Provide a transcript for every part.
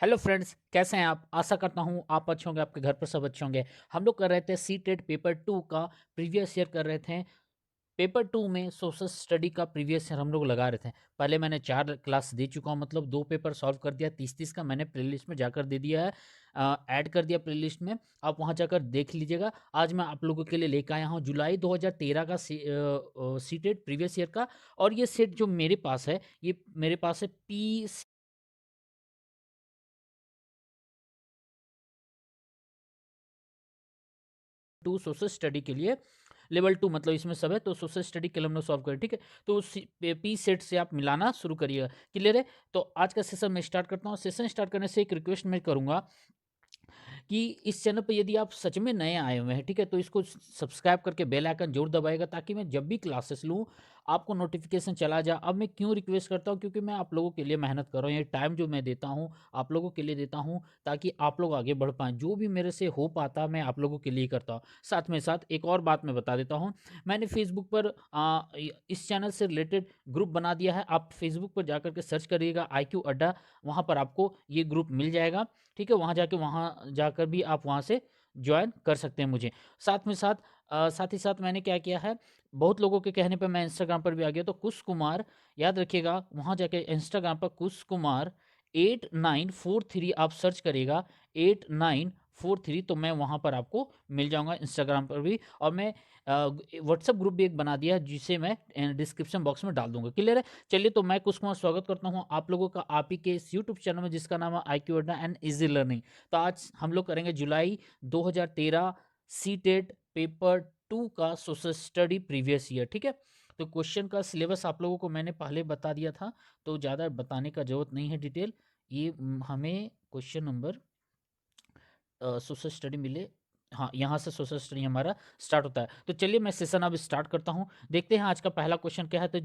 Hello friends, कैसे हैं आप? आशा करता हूँ आप अच्छे होंगे, आपके घर पर सब अच्छे होंगे। हम लोग कर रहे थे सीटेट पेपर 2 का प्रीवियस ईयर कर रहे थे। पेपर 2 में सोशल स्टडी का प्रीवियस ईयर हम लोग लगा रहे थे। पहले मैंने 4 क्लास दे चुका हूँ, मतलब 2 पेपर सॉल्व कर दिया। 30-30 का मैंने प्लेलिस्ट में जाकर दे दिया है, ऐड कर दिया प्लेलिस्ट में। आप वहाँ जाकर देख लीजिएगा। आज मैं आप लोगों के लिए लेकर आया हूँ जुलाई 2013 का सीटेट प्रीवियस ईयर का। और ये सेट जो मेरे पास है, ये मेरे पास है पी टू सोशल स्टडी के लिए। लेवल 2 मतलब इसमें सब है, तो सोशल स्टडी के लिए हमने सॉल्व करें, ठीक है। तो पी सेट से आप मिलाना शुरू करिएगा। क्लियर है? तो आज का सेशन मैं स्टार्ट करता हूँ। सेशन स्टार्ट करने से एक रिक्वेस्ट मैं करूँगा कि इस चैनल पे यदि आप सच में नए आए हुए हैं, ठीक है, तो इसको सब्सक्राइब करके बेल आइकन जरूर दबाएगा, ताकि मैं जब भी क्लासेस लूँ आपको नोटिफिकेशन चला जाए। अब मैं क्यों रिक्वेस्ट करता हूँ, क्योंकि मैं आप लोगों के लिए मेहनत कर रहा हूँ। ये टाइम जो मैं देता हूँ आप लोगों के लिए देता हूँ, ताकि आप लोग आगे बढ़ पाएँ। जो भी मेरे से हो पाता मैं आप लोगों के लिए करता हूँ। साथ में साथ एक और बात मैं बता देता हूँ, मैंने फेसबुक पर इस चैनल से रिलेटेड ग्रुप बना दिया है। आप फेसबुक पर जाकर के सर्च करिएगा IQ अड्डा, वहाँ पर आपको ये ग्रुप मिल जाएगा, ठीक है। वहाँ जाकर भी आप वहाँ से जॉइन कर सकते हैं मुझे। साथ ही साथ मैंने क्या किया है, बहुत लोगों के कहने पे मैं इंस्टाग्राम पर भी आ गया। तो कुश कुमार, याद रखिएगा, वहाँ जाके इंस्टाग्राम पर कुश कुमार 8943 आप सर्च करिएगा, 8943, तो मैं वहाँ पर आपको मिल जाऊँगा इंस्टाग्राम पर भी। और मैं व्हाट्सएप ग्रुप भी एक बना दिया है, जिसे मैं डिस्क्रिप्शन बॉक्स में डाल दूँगा। क्लियर है? चलिए, तो मैं कुछ कुमार स्वागत करता हूँ आप लोगों का आप ही के इस यूट्यूब चैनल में, जिसका नाम है IQ अड्डा एंड इजी लर्निंग। तो आज हम लोग करेंगे जुलाई 2013 सीटेट पेपर 2 का सोशल स्टडी प्रीवियस ईयर, ठीक है। तो क्वेश्चन का सिलेबस आप लोगों को मैंने पहले बता दिया था, तो ज़्यादा बताने का जरूरत नहीं है डिटेल। ये हमें क्वेश्चन नंबर सोशल स्टडी मिले, हाँ, यहाँ से सोशल स्टडी हमारा स्टार्ट होता है। तो चलिए मैं सेशन अब स्टार्ट करता हूँ। देखते हैं आज का पहला क्वेश्चन क्या है। तो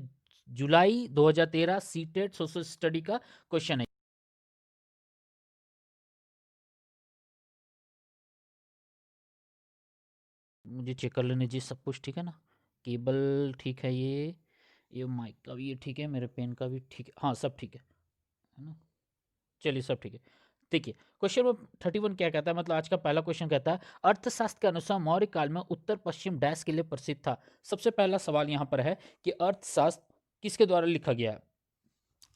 जुलाई 2013 सीटेट सोशल स्टडी का क्वेश्चन है। मुझे चेक कर लेने दीजिए, सब कुछ ठीक है ना? केबल ठीक है, ये माइक का भी ये ठीक है, मेरे पेन का भी ठीक है, हाँ सब ठीक है ना? चलिए, सब ठीक है। देखिए, क्वेश्चन नंबर 31 क्या कहता है, मतलब आज का पहला क्वेश्चन कहता है, अर्थशास्त्र के अनुसार मौर्य काल में उत्तर पश्चिम डैश के लिए प्रसिद्ध था। सबसे पहला सवाल यहाँ पर है कि अर्थशास्त्र किसके द्वारा लिखा गया है।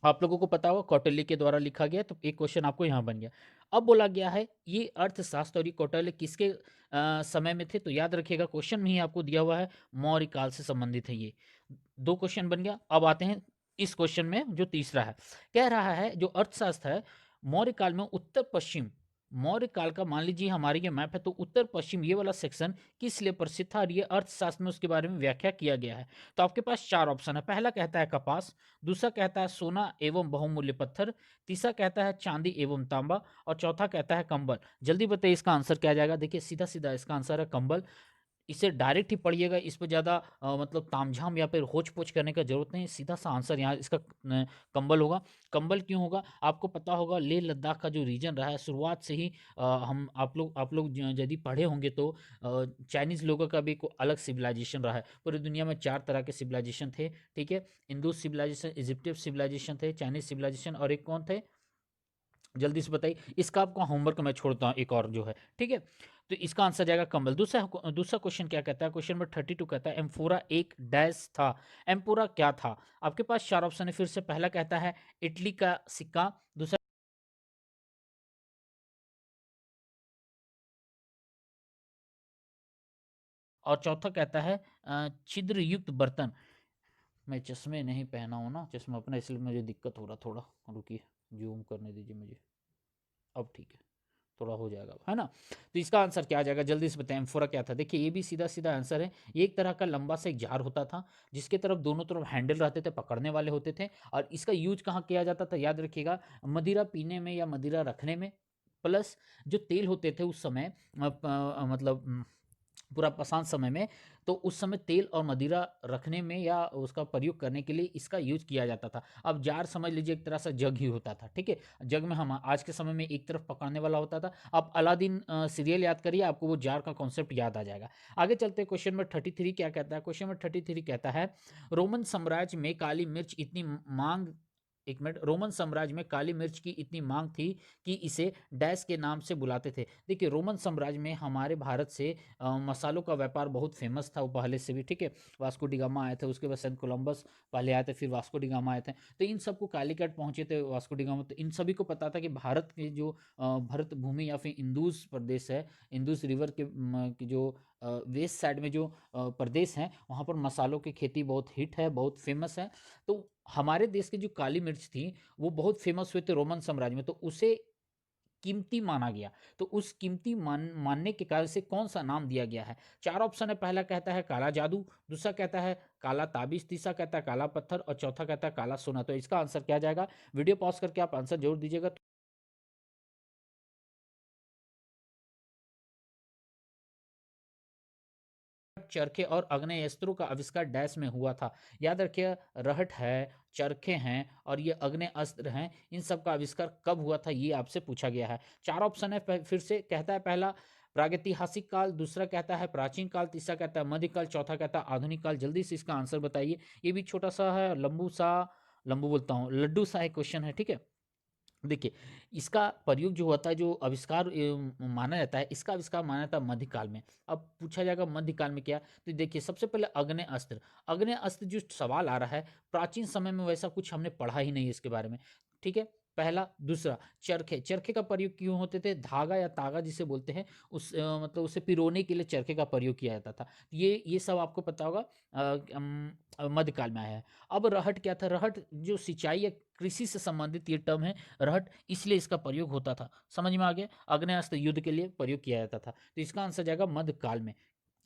आप लोगों को पता होगा कौटिल्य के द्वारा लिखा गया, तो एक क्वेश्चन आपको यहाँ बन गया। अब बोला गया है ये अर्थशास्त्र और ये कौटिल्य किसके समय में थे, तो याद रखिएगा क्वेश्चन में ही आपको दिया हुआ है मौर्य काल से संबंधित है ये। दो क्वेश्चन बन गया। अब आते हैं इस क्वेश्चन में जो तीसरा है, कह रहा है जो अर्थशास्त्र है मौर्य काल में उत्तर पश्चिम, मौर्य काल का मान लीजिए हमारी ये मैप है, तो उत्तर पश्चिम ये वाला सेक्शन किस लिए प्रसिद्ध था, और ये अर्थशास्त्र में उसके बारे में व्याख्या किया गया है। तो आपके पास चार ऑप्शन है। पहला कहता है कपास, दूसरा कहता है सोना एवं बहुमूल्य पत्थर, तीसरा कहता है चांदी एवं तांबा, और चौथा कहता है कंबल। जल्दी बताइए इसका आंसर क्या आ जाएगा। देखिए, सीधा सीधा इसका आंसर है कंबल। इसे डायरेक्ट ही पढ़िएगा, इस पे ज़्यादा मतलब तामझाम या फिर होच पोच करने का जरूरत नहीं। सीधा सा आंसर यहाँ इसका कंबल होगा। कंबल क्यों होगा, आपको पता होगा लेह लद्दाख का जो रीजन रहा है शुरुआत से ही, हम आप लोग यदि पढ़े होंगे तो चाइनीज़ लोगों का भी एक अलग सिविलाइजेशन रहा है। पूरी दुनिया में 4 तरह के सिविलाइजेशन थे, ठीक है। इंडो सिविलाइजेशन, इजिप्टियन सिविलाइजेशन थे, चाइनीज सिविलाइजेशन, और एक कौन थे, जल्दी से बताइए। इसका आपको होमवर्क मैं छोड़ता हूँ एक और जो है, ठीक है। तो इसका आंसर जाएगा कंबल। दूसरा दूसरा क्वेश्चन क्या कहता है, क्वेश्चन नंबर 32 कहता है एम्फोरा एक डैश था। एम्फोरा क्या था? आपके पास चार ऑप्शन है फिर से। पहला कहता है इटली का सिक्का, दूसरा और चौथा कहता है छिद्र युक्त बर्तन। मैं चश्मे नहीं पहना हूँ ना, चश्मा अपना, इसलिए मुझे दिक्कत हो रहा थोड़ा। रुकिए, जूम करने दीजिए मुझे। अब ठीक है, थोड़ा हो जाएगा, है ना? तो इसका आंसर क्या आ जाएगा, जल्दी से बताएं। एम्फोरा क्या था? देखिए, ये भी सीधा सीधा आंसर है। ये एक तरह का लंबा सा एक जार होता था, जिसके तरफ दोनों तरफ हैंडल रहते थे, पकड़ने वाले होते थे। और इसका यूज कहाँ किया जाता था, याद रखिएगा, मदिरा पीने में या मदिरा रखने में, प्लस जो तेल होते थे उस समय मतलब पूरा पाषाण समय में, तो उस समय तेल और मदिरा रखने में या उसका प्रयोग करने के लिए इसका यूज किया जाता था। अब जार समझ लीजिए एक तरह से जग ही होता था, ठीक है। जग में हम आज के समय में एक तरफ पकड़ने वाला होता था। आप अलादीन सीरियल याद करिए, आपको वो जार का कॉन्सेप्ट याद आ जाएगा। आगे चलते हैं, क्वेश्चन नंबर 33 क्या कहता है। क्वेश्चन नंबर 33 कहता है रोमन साम्राज्य में काली मिर्च इतनी मांग एक मिनट, रोमन साम्राज्य में काली मिर्च की इतनी मांग थी कि इसे डैश के नाम से बुलाते थे। देखिए रोमन साम्राज्य में हमारे भारत से मसालों का व्यापार बहुत फेमस था वो पहले से भी, ठीक है। वास्को डी गामा आए थे, उसके बाद सेंट कोलंबस पहले आए थे, फिर वास्को डी गामा आए थे। तो इन सबको कालीकट पहुंचे थे वास्को डी गामा, तो इन सभी को पता था कि भारत के जो भरत भूमि या फिर इंदुस प्रदेश है, इंदुस रिवर की जो वेस्ट साइड में जो प्रदेश हैं वहाँ पर मसालों की खेती बहुत हिट है, बहुत फेमस है। तो हमारे देश की जो काली मिर्च थी वो बहुत फेमस हुए थे रोमन साम्राज्य में, तो उसे कीमती माना गया। तो उस कीमती मानने के कारण से कौन सा नाम दिया गया है? चार ऑप्शन है, पहला कहता है काला जादू, दूसरा कहता है काला ताबीज, तीसरा कहता है काला पत्थर और चौथा कहता है काला सोना। तो इसका आंसर क्या जाएगा? वीडियो पॉज करके आप आंसर जरूर दीजिएगा। चरखे और आग्नेयास्त्रों का आविष्कार डैश में हुआ था। याद रखिए, रहट है, चरखे हैं और ये आग्नेय अस्त्र हैं, इन सब का आविष्कार कब हुआ था ये आपसे पूछा गया है। चार ऑप्शन है, फिर से कहता है, पहला प्रागैतिहासिक काल, दूसरा कहता है प्राचीन काल, तीसरा कहता है मध्यकाल, चौथा कहता है आधुनिक काल। जल्दी से इसका आंसर बताइए। ये भी छोटा सा है, लंबू बोलता हूँ, लड्डू सा एक क्वेश्चन है, ठीक है। देखिए इसका प्रयोग जो होता है, जो आविष्कार माना जाता है, इसका आविष्कार माना जाता है मध्यकाल में। अब पूछा जाएगा मध्यकाल में क्या, तो देखिए सबसे पहले अग्नेय अस्त्र। अग्नेय अस्त्र जो सवाल आ रहा है, प्राचीन समय में वैसा कुछ हमने पढ़ा ही नहीं इसके बारे में, ठीक है। पहला, दूसरा चरखे, चरखे का प्रयोग क्यों होते थे? धागा या तागा जिसे बोलते हैं, मतलब उसे पिरोने के लिए चरखे का प्रयोग किया जाता था। ये सब आपको पता होगा, मध्यकाल में आया है। अब रहट क्या था? रहट जो सिंचाई या कृषि से संबंधित ये टर्म है रहट, इसलिए इसका प्रयोग होता था। समझ में आ गया? आग्नेयास्त्र युद्ध के लिए प्रयोग किया जाता था, तो इसका आंसर जाएगा मध्यकाल में।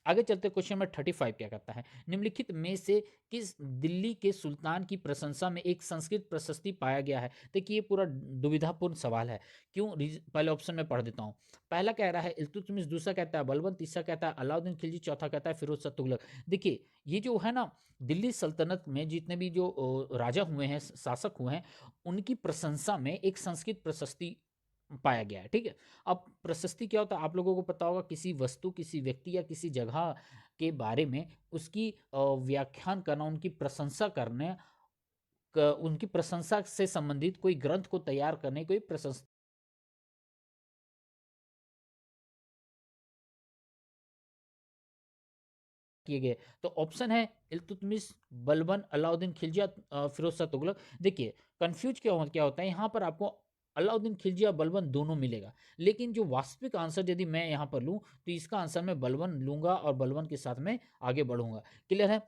आगे चलते, क्वेश्चन नंबर 35 क्या कहता है? निम्नलिखित में से किस दिल्ली के सुल्तान की प्रशंसा में एक संस्कृत प्रशस्ति पाया गया है? देखिए ये पूरा दुविधापूर्ण सवाल है। क्यों? पहले ऑप्शन में पढ़ देता हूँ। पहला कह रहा है इल्तुतमिश, दूसरा कहता है बलबन, तीसरा कहता है अलाउद्दीन खिलजी, चौथा कहता है फिरोज शाह तुगलक। देखिए ये जो है ना, दिल्ली सल्तनत में जितने भी जो राजा हुए हैं, शासक हुए हैं, उनकी प्रशंसा में एक संस्कृत प्रशस्ति पाया गया है, ठीक है। अब प्रशस्ति क्या होता है आप लोगों को पता होगा, किसी वस्तु, किसी व्यक्ति या किसी जगह के बारे में उसकी व्याख्यान करना, उनकी प्रशंसा करने, उनकी प्रशंसा से संबंधित कोई ग्रंथ को तैयार करने, कोई प्रशंसा किए गए। तो ऑप्शन है इल्तुतमिश, बलबन, अलाउद्दीन खिलजी, फिरोज शाह तुगलक। देखिए कंफ्यूज क्या होता है यहाँ पर, आपको अलाउद्दीन खिलजी या बलबन दोनों मिलेगा, लेकिन जो वास्तविक आंसर यदि मैं यहाँ पर लूँ तो इसका आंसर मैं बलबन लूंगा और बलबन के साथ में आगे बढ़ूंगा। क्लियर है?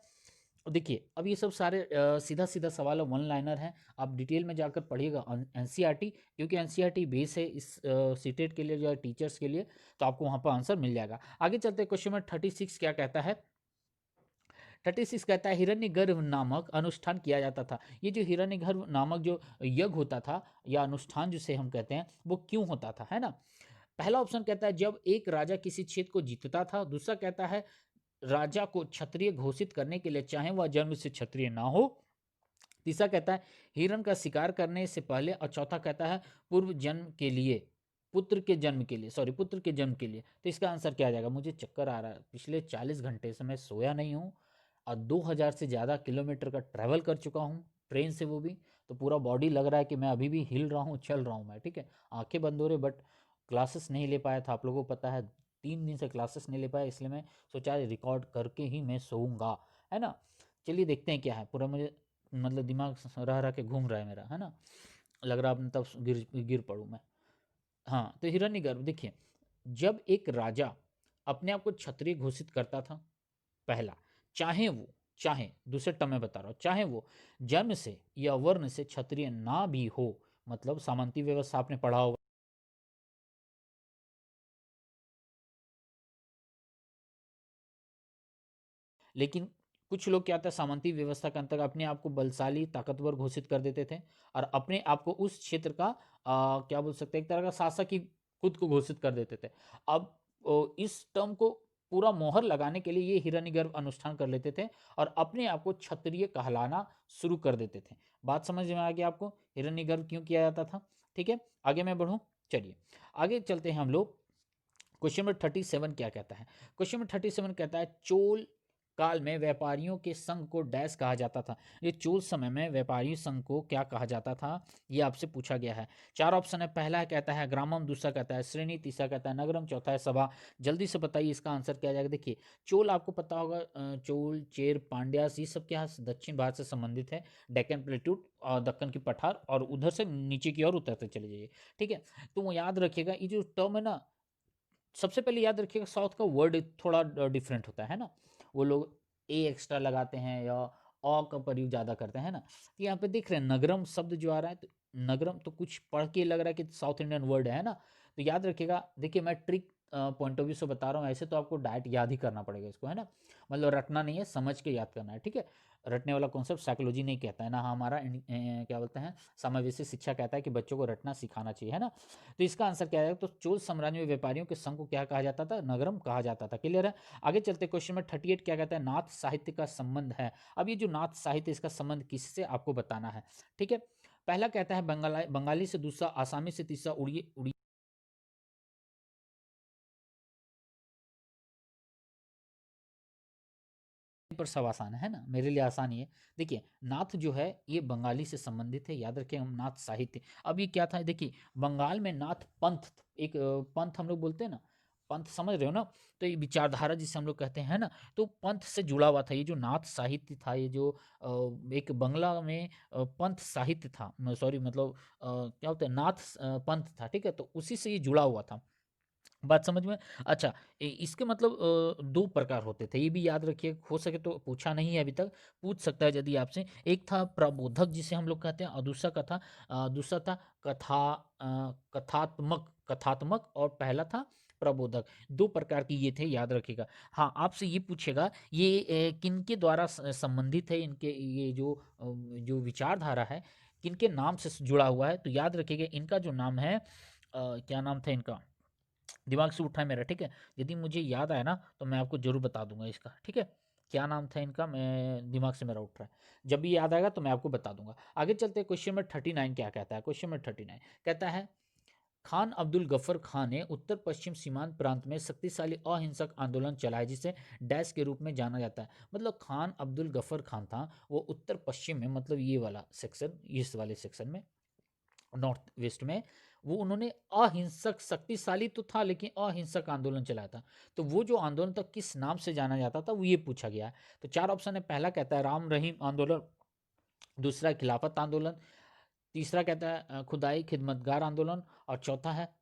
देखिए अब ये सब सारे सीधा सीधा सवाल है, वन लाइनर है। आप डिटेल में जाकर पढ़िएगा एनसीईआरटी, क्योंकि एनसीईआरटी बेस है इस सीटेट के लिए, जो है टीचर्स के लिए, तो आपको वहाँ पर आंसर मिल जाएगा। आगे चलते क्वेश्चन नंबर 36 क्या कहता है? 36 कहता है हिरण्यगर्भ नामक अनुष्ठान किया जाता था। ये जो हिरण्यगर्भ नामक जो यज्ञ होता था या अनुष्ठान जिसे हम कहते हैं, वो क्यों होता था, है ना? पहला ऑप्शन कहता है जब एक राजा किसी क्षेत्र को जीतता था, दूसरा कहता है राजा को क्षत्रिय घोषित करने के लिए, चाहे वह जन्म से क्षत्रिय ना हो, तीसरा कहता है हिरण का शिकार करने से पहले, और चौथा कहता है पूर्व जन्म के लिए, पुत्र के जन्म के लिए। तो इसका आंसर क्या आ जाएगा? मुझे चक्कर आ रहा है, पिछले 40 घंटे से मैं सोया नहीं हूँ और 2000 से ज़्यादा किलोमीटर का ट्रैवल कर चुका हूँ ट्रेन से, वो भी। तो पूरा बॉडी लग रहा है कि मैं अभी भी हिल रहा हूँ, चल रहा हूँ मैं, ठीक है। आंखें बंद हो रही, बट क्लासेस नहीं ले पाया था, आप लोगों को पता है 3 दिन से क्लासेस नहीं ले पाया, इसलिए मैं सोचा रिकॉर्ड करके ही मैं सोऊंगा, है ना। चलिए देखते हैं क्या है। पूरा मुझे मतलब दिमाग रह रह के घूम रहा है मेरा, है ना। लग रहा अब तब गिर गिर पड़ूँ मैं। हाँ, तो हिरण्यगर्भ देखिए, जब एक राजा अपने आप को क्षत्रिय घोषित करता था, पहला, चाहे दूसरे टर्म में बता रहा हूँ, चाहे वो जन्म से या वर्ण से क्षत्रिय ना भी हो, मतलब सामंती व्यवस्था आपने पढ़ा होगा, लेकिन कुछ लोग क्या था, सामंती व्यवस्था के अंतर्गत अपने आप को बलशाली ताकतवर घोषित कर देते थे और अपने आप को उस क्षेत्र का क्या बोल सकते हैं, एक तरह का शासक ही खुद को घोषित कर देते थे। अब इस टर्म को पूरा मोहर लगाने के लिए ये हिरण्यगर्भ अनुष्ठान कर लेते थे और अपने आप को क्षत्रिय कहलाना शुरू कर देते थे। बात समझ में आ गया आपको, हिरण्यगर्भ क्यों किया जाता था? ठीक है, आगे मैं बढ़ूँ, चलिए आगे चलते हैं हम लोग। क्वेश्चन नंबर 37 क्या कहता है? क्वेश्चन नंबर 37 कहता है चोल काल में व्यापारियों के संघ को डैश कहा जाता था। ये चोल समय में व्यापारी संघ को क्या कहा जाता था, ये आपसे पूछा गया है। 4 ऑप्शन है, पहला कहता है ग्रामम, दूसरा कहता है श्रेणी, तीसरा कहता है नगरम, चौथा है सभा। जल्दी से बताइए इसका आंसर क्या जाएगा। देखिए चोल आपको पता होगा, चोल, चेर, पांड्यास, ये सब क्या दक्षिण भारत से संबंधित है। डेक्कन प्लेट्यूट और दक्कन की पठार, और उधर से नीचे की ओर उतरते चले जाइए। ठीक है, तो वो याद रखिएगा, ये जो टर्म है ना, सबसे पहले याद रखिएगा साउथ का वर्ड थोड़ा डिफरेंट होता है ना। वो लोग ए एक्स्ट्रा लगाते हैं या अ का प्रयोग ज़्यादा करते हैं ना। तो यहाँ पे देख रहे हैं नगरम शब्द जो आ रहा है, तो नगरम तो कुछ पढ़ के लग रहा है कि साउथ इंडियन वर्ड है ना। तो याद रखिएगा, देखिए मैं ट्रिक पॉइंट ऑफ व्यू से बता रहा हूँ, ऐसे तो आपको डायरेक्ट याद ही करना पड़ेगा इसको, है ना। मतलब रटना नहीं है, समझ के याद करना है, ठीक है। रटने वाला कॉन्सेप्ट साइकोलॉजी नहीं कहता है ना, हमारा क्या बोलते हैं, समावेशी शिक्षा कहता है कि बच्चों को रटना सिखाना चाहिए, है ना। तो इसका आंसर क्या है, तो चोल साम्राज्य में व्यापारियों के संघ को क्या कहा जाता था, नगरम कहा जाता था। क्लियर है। आगे चलते क्वेश्चन में 38 क्या कहता है, नाथ साहित्य का संबंध है। अब ये जो नाथ साहित्य, इसका संबंध किससे आपको बताना है, ठीक है। पहला कहता है बंगाली से, दूसरा आसामी से, तीसरा उड़िया पर सब आसान है ना, मेरे लिए आसान ही है। देखिए नाथ जो है ये बंगाली से संबंधित है, याद रखें हम, नाथ साहित्य। अब ये क्या था, देखिए बंगाल में नाथ पंथ, एक पंथ हम लोग बोलते हैं ना, पंथ समझ रहे हो ना। तो ये विचारधारा जिसे हम लोग कहते हैं ना, तो पंथ से जुड़ा हुआ था। ये जो नाथ साहित्य था, ये जो एक बंगला में पंथ साहित्य था, सॉरी मतलब क्या होता है, नाथ पंथ था, ठीक है। तो उसी से ये जुड़ा हुआ था, बात समझ में। अच्छा, इसके मतलब दो प्रकार होते थे, ये भी याद रखिए, हो सके तो पूछा नहीं है अभी तक, पूछ सकता है यदि आपसे। एक था प्रबोधक जिसे हम लोग कहते हैं, और दूसरा था कथात्मक, और पहला था प्रबोधक। दो प्रकार की ये थे, याद रखिएगा। हाँ, आपसे ये पूछेगा ये किनके द्वारा संबंधित है, इनके ये जो विचारधारा है किनके नाम से जुड़ा हुआ है। तो याद रखिएगा इनका जो नाम है, क्या नाम था इनका, दिमाग से उठा है मेरा, ठीक है। यदि मुझे याद आया ना तो मैं आपको जरूर बता दूंगा इसका, ठीक है। क्या नाम था इनका, मैं दिमाग से मेरा उठ रहा है, जब भी याद आएगा तो मैं आपको बता दूंगा। आगे चलते हैं, क्वेश्चन नंबर 39 क्या कहता है। क्वेश्चन नंबर 39 कहता है, खान अब्दुल गफर खान ने उत्तर पश्चिम सीमांत प्रांत में शक्तिशाली अहिंसक आंदोलन चलाया जिसे डैश के रूप में जाना जाता है। मतलब खान अब्दुल गफर खान था, वो उत्तर पश्चिम में, मतलब ये वाला सेक्शन, इस वाले सेक्शन में, नॉर्थ वेस्ट में, वो उन्होंने अहिंसक, शक्तिशाली तो था लेकिन अहिंसक आंदोलन चलाया था। तो वो जो आंदोलन था किस नाम से जाना जाता था, वो ये पूछा गया है। तो चार ऑप्शन है, पहला कहता है राम रहीम आंदोलन, दूसरा खिलाफत आंदोलन, तीसरा कहता है खुदाई खिदमतगार आंदोलन, और चौथा है,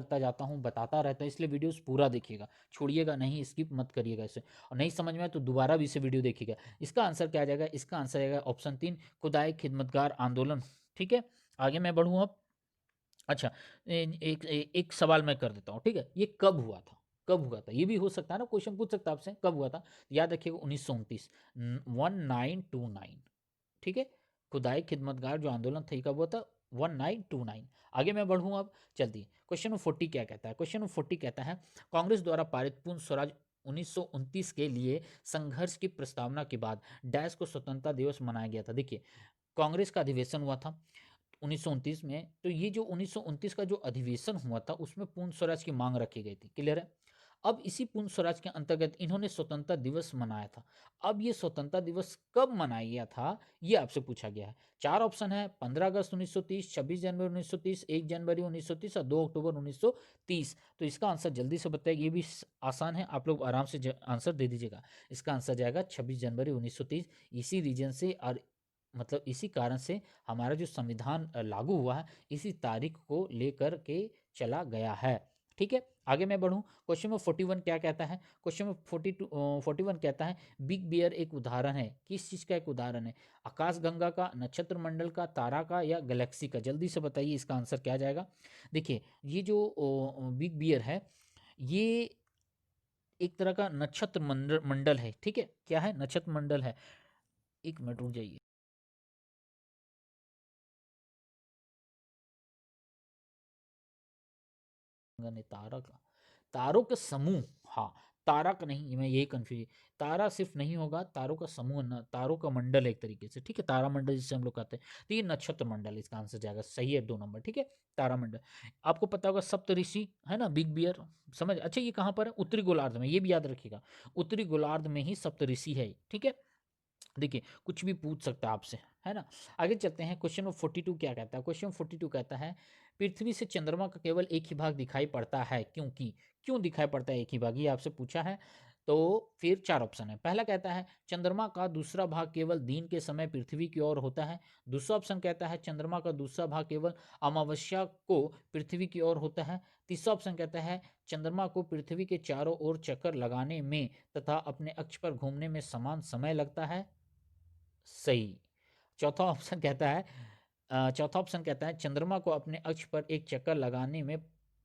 करता जाता हूँ, बताता रहता है, इसलिए वीडियोस पूरा देखिएगा, छोड़िएगा नहीं, स्किप मत करिएगा इसे। और नहीं समझ में आए तो दोबारा भी इसे वीडियो देखिएगा। इसका आंसर क्या आ जाएगा, इसका आंसर आएगा ऑप्शन 3, खुदाई खिदमतगार आंदोलन, ठीक है। आगे मैं बढ़ूँ अब। अच्छा, एक सवाल मैं कर देता हूँ, ठीक है। ये कब हुआ था, कब हुआ था, ये भी हो सकता है ना, क्वेश्चन पूछ सकता है आपसे, कब हुआ था। याद रखिएगा 1929, 1929, ठीक है। खुदाई खिदमतगार जो आंदोलन था, ये कब हुआ था, 1929। आगे मैं बढ़ूँ अब, चलती है। क्वेश्चन नंबर 40 क्या कहता है, क्वेश्चन नंबर 40 कहता है, कांग्रेस द्वारा पारित पूर्ण स्वराज 1929 के लिए संघर्ष की प्रस्तावना के बाद डैश को स्वतंत्रता दिवस मनाया गया था। देखिए कांग्रेस का अधिवेशन हुआ था 1929 में, तो ये जो 1929 का जो अधिवेशन हुआ था उसमें पूर्ण स्वराज की मांग रखी गई थी। क्लियर है। अब इसी पूर्ण स्वराज के अंतर्गत इन्होंने स्वतंत्रता दिवस मनाया था। अब ये स्वतंत्रता दिवस कब मनाया गया था, ये आपसे पूछा गया है। चार ऑप्शन है, 15 अगस्त 1930, 26 जनवरी 1930, 1 जनवरी 1930 और 2 अक्टूबर 1930। तो इसका आंसर जल्दी से बताइए, ये भी आसान है, आप लोग आराम से आंसर दे दीजिएगा। इसका आंसर जाएगा 26 जनवरी 1930। इसी रीजन से, और मतलब इसी कारण से हमारा जो संविधान लागू हुआ है, इसी तारीख को लेकर के चला गया है, ठीक है। आगे मैं बढ़ूं, क्वेश्चन में 41 क्या कहता है, क्वेश्चन में 41 कहता है, बिग बियर एक उदाहरण है, किस चीज़ का एक उदाहरण है, आकाश गंगा का, नक्षत्र मंडल का, तारा का, या गैलेक्सी का। जल्दी से बताइए इसका आंसर क्या जाएगा। देखिए ये जो बिग बियर है, ये एक तरह का नक्षत्र मंडल है, ठीक है। क्या है, नक्षत्र मंडल है। एक मिनट रुक जाइए, तारा का, तारों के समूह, हाँ, तारा का नहीं, मैं यही कन्फ्यूज, तारा सिर्फ नहीं होगा, तारों का समूह न, तारों का मंडल है एक तरीके से, ठीक है, तारा मंडल जिसे हम लोग कहते हैं, तो ये नक्षत्र मंडल इसका आंसर जाएगा, सही है 2 नंबर, ठीक है, तारा मंडल। आपको पता होगा सप्तऋषि है ना, बिग बियर, समझ, अच्छा ये कहाँ पर है, उत्तरी गोलार्ध में, ये भी याद रखिएगा, उत्तरी गोलार्ध में ही सप्तऋषि है, ठीक है। देखिए कुछ भी पूछ सकता है आपसे, है ना। आगे चलते हैं, क्वेश्चन नंबर 42 क्या कहता है, क्वेश्चन 42 कहता है पृथ्वी से चंद्रमा का केवल एक ही भाग दिखाई पड़ता है, क्योंकि, क्यों दिखाई पड़ता है एक ही भाग, ये आपसे पूछा है। तो फिर 4 ऑप्शन है, पहला कहता है चंद्रमा का दूसरा भाग केवल दिन के समय पृथ्वी की ओर होता है, दूसरा ऑप्शन कहता है चंद्रमा का दूसरा भाग केवल अमावस्या को पृथ्वी की ओर होता है, तीसरा ऑप्शन कहता है चंद्रमा को पृथ्वी के चारों ओर चक्कर लगाने में तथा अपने अक्ष पर घूमने में समान समय लगता है, सही। चौथा ऑप्शन कहता है चौथा ऑप्शन कहता है चंद्रमा को अपने अक्ष पर एक चक्कर लगाने में